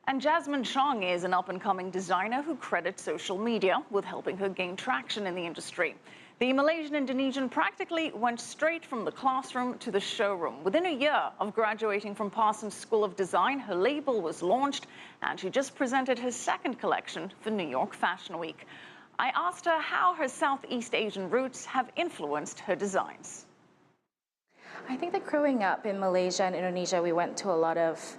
And Jasmine Chong is an up-and-coming designer who credits social media with helping her gain traction in the industry. The Malaysian-Indonesian practically went straight from the classroom to the showroom. Within a year of graduating from Parsons School of Design, her label was launched, and she just presented her second collection for New York Fashion Week. I asked her how her Southeast Asian roots have influenced her designs. I think that growing up in Malaysia and Indonesia, we went to a lot of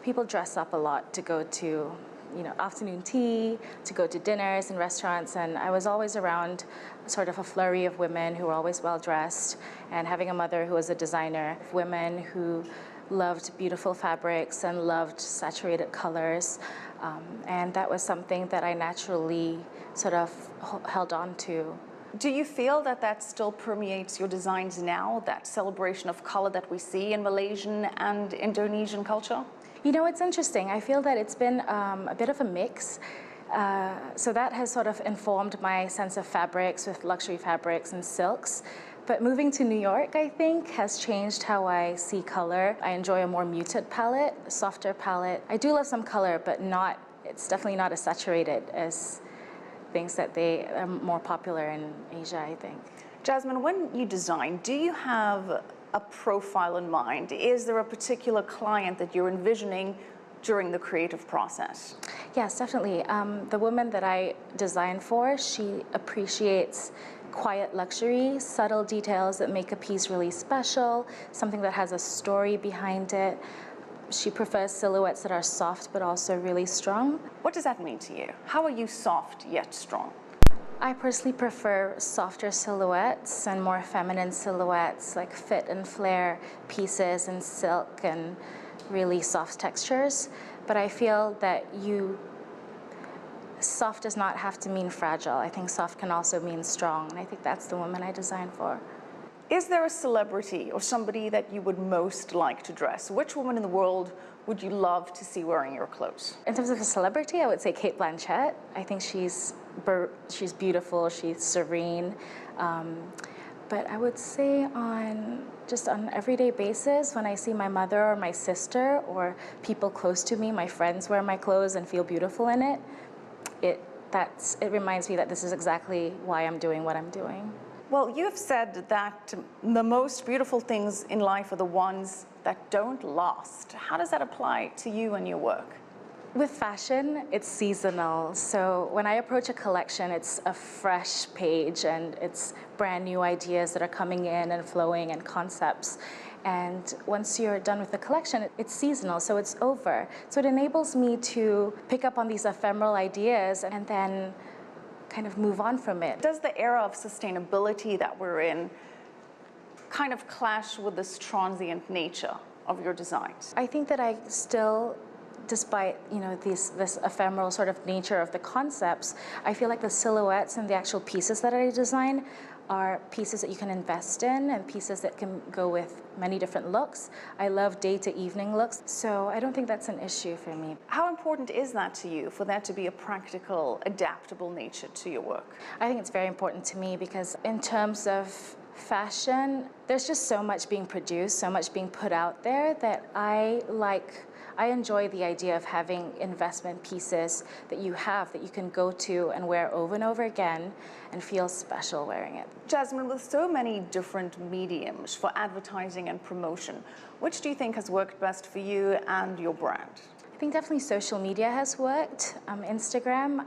people dress up a lot to go to, afternoon tea, to go to dinners and restaurants, and I was always around sort of a flurry of women who were always well dressed, and having a mother who was a designer, women who loved beautiful fabrics and loved saturated colors, and that was something that I naturally sort of held on to. Do you feel that that still permeates your designs now, that celebration of color that we see in Malaysian and Indonesian culture? It's interesting. I feel that it's been a bit of a mix. So that has sort of informed my sense of fabrics with luxury fabrics and silks. But moving to New York, I think, has changed how I see color. I enjoy a more muted palette, a softer palette. I do love some color, but it's definitely not as saturated as things that they are more popular in Asia, I think. Jasmine, when you design, do you have a profile in mind? Is there a particular client that you're envisioning during the creative process? Yes, definitely. The woman that I design for, she appreciates quiet luxury, subtle details that make a piece really special, something that has a story behind it. She prefers silhouettes that are soft but also really strong. What does that mean to you? How are you soft yet strong? I personally prefer softer silhouettes and more feminine silhouettes, like fit and flare pieces in silk and really soft textures. But I feel that soft does not have to mean fragile. I think soft can also mean strong, and I think that's the woman I design for. Is there a celebrity or somebody that you would most like to dress? Which woman in the world would you love to see wearing your clothes? In terms of a celebrity, I would say Cate Blanchett. I think she's beautiful, she's serene. But I would say on an everyday basis, when I see my mother or my sister or people close to me, my friends wear my clothes and feel beautiful in it, it reminds me that this is exactly why I'm doing what I'm doing. Well, you have said that the most beautiful things in life are the ones that don't last. How does that apply to you and your work? With fashion, it's seasonal. So when I approach a collection, it's a fresh page and it's brand new ideas that are coming in and flowing and concepts. And once you're done with the collection, it's seasonal, so it's over. So it enables me to pick up on these ephemeral ideas and then kind of move on from it. Does the era of sustainability that we're in kind of clash with this transient nature of your designs? I think that I still, despite this ephemeral sort of nature of the concepts, I feel like the silhouettes and the actual pieces that I design are pieces that you can invest in and pieces that can go with many different looks. I love day to evening looks, so I don't think that's an issue for me. How important is that to you, for that to be a practical, adaptable nature to your work? I think it's very important to me because in terms of fashion, there's just so much being produced, so much being put out there that I enjoy the idea of having investment pieces that you can go to and wear over and over again and feel special wearing it. Jasmine, with so many different mediums for advertising and promotion, which do you think has worked best for you and your brand? I think definitely social media has worked. Instagram,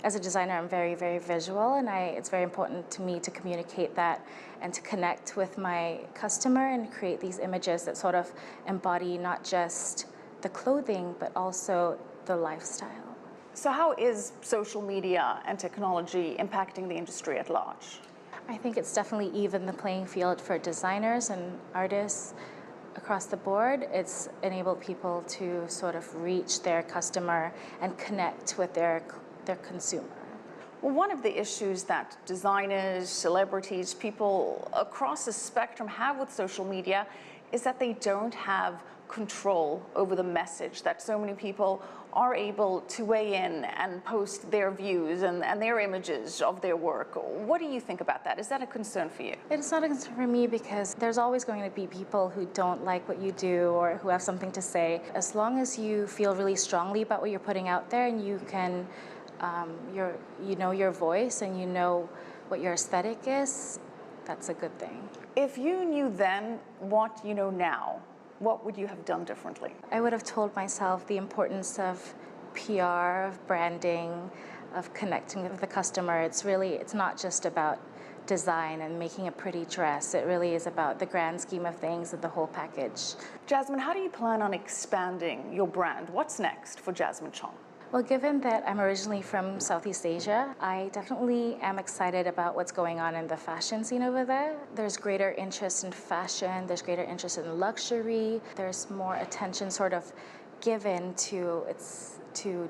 as a designer, I'm very, very visual, and it's very important to me to communicate that and to connect with my customer and create these images that sort of embody not just the clothing, but also the lifestyle. So how is social media and technology impacting the industry at large? I think it's definitely evened the playing field for designers and artists across the board. It's enabled people to sort of reach their customer and connect with their consumer. Well, one of the issues that designers, celebrities, people across the spectrum have with social media is that they don't have control over the message, that so many people are able to weigh in and post their views and their images of their work. What do you think about that? Is that a concern for you? It's not a concern for me because there's always going to be people who don't like what you do or who have something to say. As long as you feel really strongly about what you're putting out there and you can, you know your voice and you know what your aesthetic is, that's a good thing. If you knew then what you know now, what would you have done differently? I would have told myself the importance of PR, of branding, of connecting with the customer. It's not just about design and making a pretty dress. It really is about the grand scheme of things and the whole package. Jasmine, how do you plan on expanding your brand? What's next for Jasmine Chong? Well, given that I'm originally from Southeast Asia, I definitely am excited about what's going on in the fashion scene over there. There's greater interest in fashion, there's greater interest in luxury, there's more attention sort of given to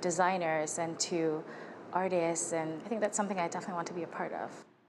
designers and to artists, and I think that's something I definitely want to be a part of.